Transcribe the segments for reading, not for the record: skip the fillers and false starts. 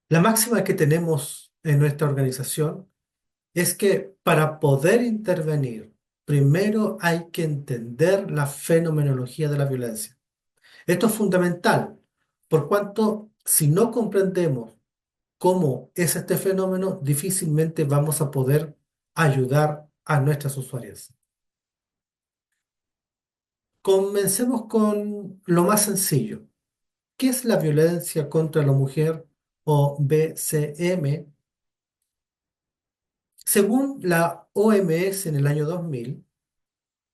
La máxima que tenemos en nuestra organización es que para poder intervenir, primero hay que entender la fenomenología de la violencia. Esto es fundamental, por cuanto si no comprendemos cómo es este fenómeno, difícilmente vamos a poder ayudar a nuestras usuarias. Comencemos con lo más sencillo. ¿Qué es la violencia contra la mujer o BCM? Según la OMS en el año 2000,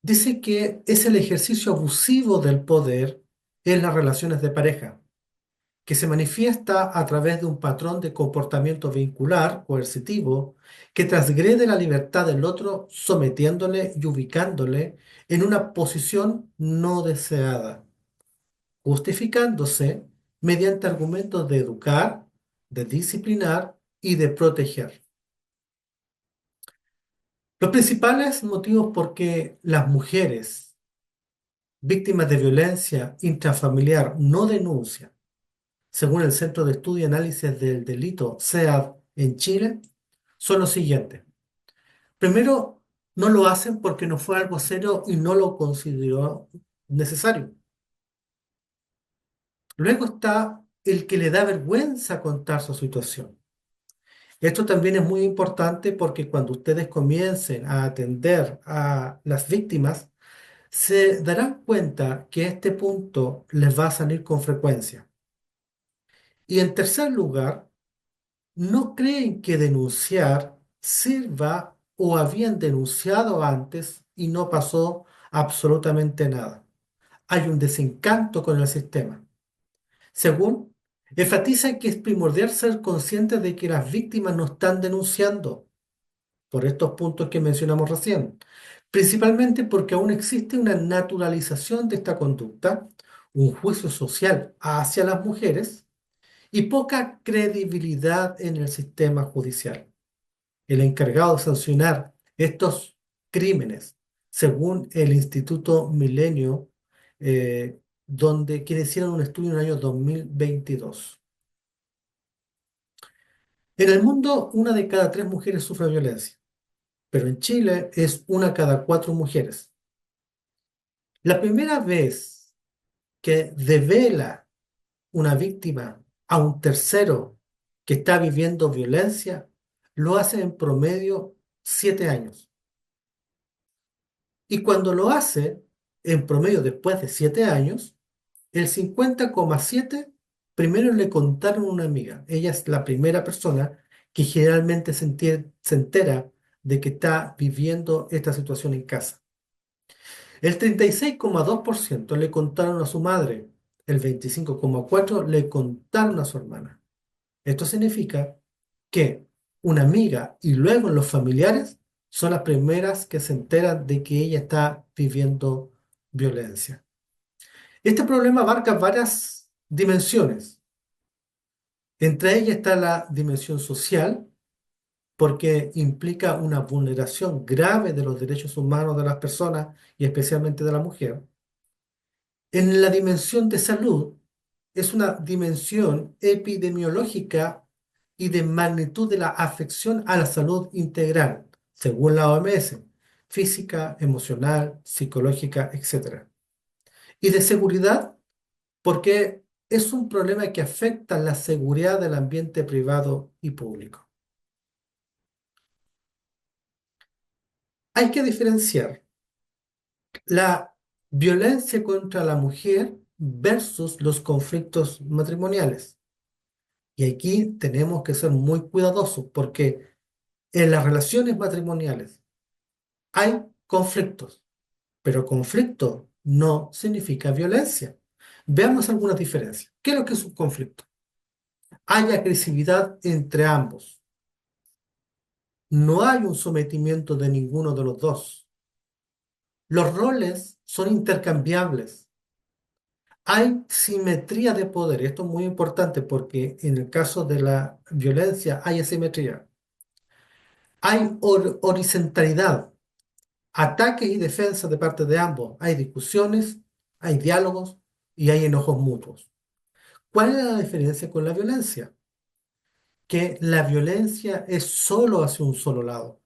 dice que es el ejercicio abusivo del poder en las relaciones de pareja, que se manifiesta a través de un patrón de comportamiento vincular, coercitivo, que transgrede la libertad del otro, sometiéndole y ubicándole en una posición no deseada, justificándose mediante argumentos de educar, de disciplinar y de proteger. Los principales motivos por que las mujeres víctimas de violencia intrafamiliar no denuncian, según el Centro de Estudio y Análisis del Delito CEAD en Chile, son los siguientes. Primero, no lo hacen porque no fue algo serio y no lo consideró necesario. Luego está el que le da vergüenza contar su situación. Esto también es muy importante porque cuando ustedes comiencen a atender a las víctimas, se darán cuenta que este punto les va a salir con frecuencia. Y en tercer lugar, no creen que denunciar sirva o habían denunciado antes y no pasó absolutamente nada. Hay un desencanto con el sistema. Según, enfatizan que es primordial ser conscientes de que las víctimas no están denunciando por estos puntos que mencionamos recién, principalmente porque aún existe una naturalización de esta conducta, un juicio social hacia las mujeres y poca credibilidad en el sistema judicial. El encargado de sancionar estos crímenes, según el Instituto Milenio, quienes hicieron un estudio en el año 2022. En el mundo, una de cada tres mujeres sufre violencia, pero en Chile es una cada cuatro mujeres. La primera vez que devela una víctima a un tercero que está viviendo violencia, lo hace en promedio 7 años. Y cuando lo hace, en promedio después de 7 años, el 50,7 primero le contaron a una amiga. Ella es la primera persona que generalmente se entera de que está viviendo esta situación en casa. El 36,2% le contaron a su madre. El 25,4% le contaron a su hermana. Esto significa que una amiga y luego los familiares son las primeras que se enteran de que ella está viviendo violencia. Este problema abarca varias dimensiones. Entre ellas está la dimensión social, porque implica una vulneración grave de los derechos humanos de las personas y especialmente de la mujer. En la dimensión de salud, es una dimensión epidemiológica y de magnitud de la afección a la salud integral, según la OMS, física, emocional, psicológica, etcétera. Y de seguridad, porque es un problema que afecta la seguridad del ambiente privado y público. Hay que diferenciar la violencia contra la mujer versus los conflictos matrimoniales. Y aquí tenemos que ser muy cuidadosos porque en las relaciones matrimoniales hay conflictos, pero conflicto no significa violencia. Veamos algunas diferencias. ¿Qué es lo que es un conflicto? Hay agresividad entre ambos. No hay un sometimiento de ninguno de los dos. Los roles son intercambiables. Hay simetría de poder. Esto es muy importante porque en el caso de la violencia hay asimetría. Hay horizontalidad, ataques y defensas de parte de ambos. Hay discusiones, hay diálogos y hay enojos mutuos. ¿Cuál es la diferencia con la violencia? que la violencia es solo hacia un solo lado.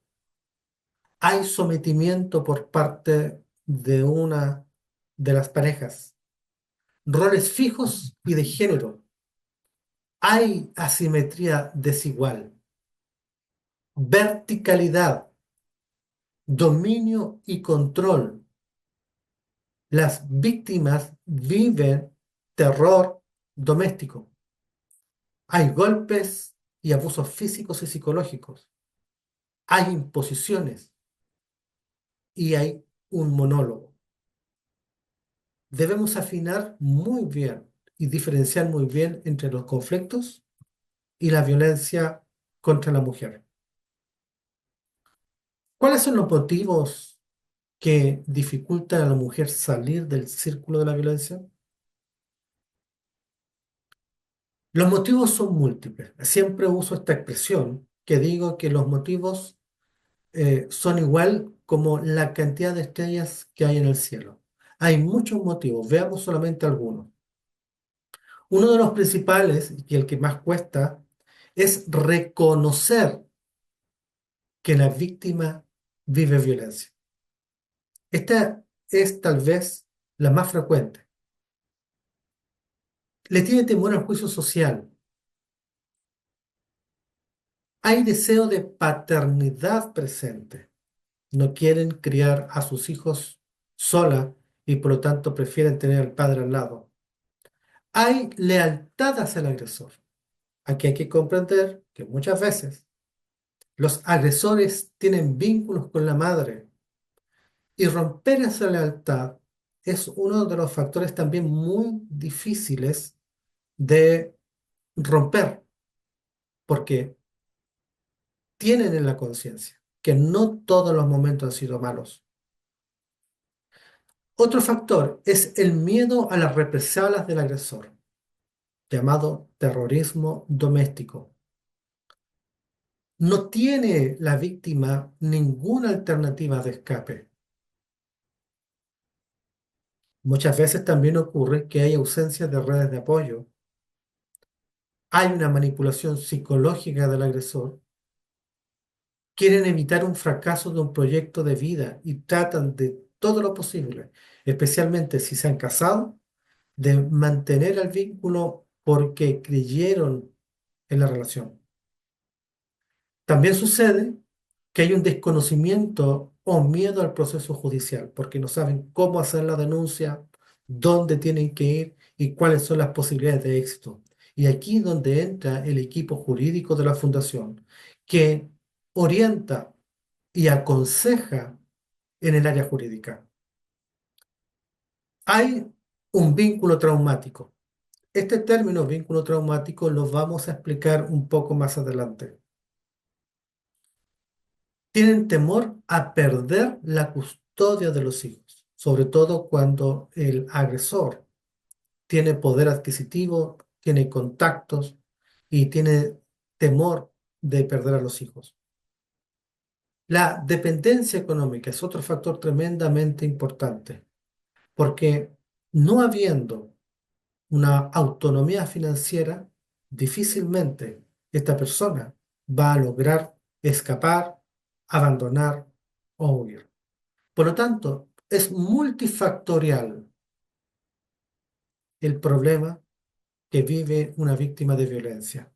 Hay sometimiento por parte de una de las parejas, roles fijos y de género. Hay asimetría desigual, verticalidad, dominio y control. Las víctimas viven terror doméstico. Hay golpes y abusos físicos y psicológicos. Hay imposiciones y hay un monólogo. Debemos afinar muy bien y diferenciar muy bien entre los conflictos y la violencia contra la mujer. ¿Cuáles son los motivos que dificultan a la mujer salir del círculo de la violencia? Los motivos son múltiples. Siempre uso esta expresión que digo que los motivos son igual como la cantidad de estrellas que hay en el cielo. Hay muchos motivos, veamos solamente algunos. Uno de los principales, y el que más cuesta, es reconocer que la víctima vive violencia. Esta es tal vez la más frecuente. Le tiene temor al juicio social. Hay deseo de paternidad presente. No quieren criar a sus hijos sola y por lo tanto prefieren tener al padre al lado. Hay lealtad hacia el agresor. Aquí hay que comprender que muchas veces los agresores tienen vínculos con la madre y romper esa lealtad es uno de los factores también muy difíciles de romper, porque tienen en la conciencia que no todos los momentos han sido malos. Otro factor es el miedo a las represalias del agresor, llamado terrorismo doméstico. No tiene la víctima ninguna alternativa de escape. Muchas veces también ocurre que hay ausencia de redes de apoyo. Hay una manipulación psicológica del agresor. Quieren evitar un fracaso de un proyecto de vida y tratan de todo lo posible, especialmente si se han casado, de mantener el vínculo porque creyeron en la relación. También sucede que hay un desconocimiento o miedo al proceso judicial, porque no saben cómo hacer la denuncia, dónde tienen que ir y cuáles son las posibilidades de éxito. Y aquí donde entra el equipo jurídico de la fundación, que orienta y aconseja en el área jurídica. Hay un vínculo traumático. Este término vínculo traumático lo vamos a explicar un poco más adelante. Tienen temor a perder la custodia de los hijos, sobre todo cuando el agresor tiene poder adquisitivo, tiene contactos y tiene temor de perder a los hijos. La dependencia económica es otro factor tremendamente importante, porque no habiendo una autonomía financiera, difícilmente esta persona va a lograr escapar, abandonar o huir. Por lo tanto, es multifactorial el problema que vive una víctima de violencia.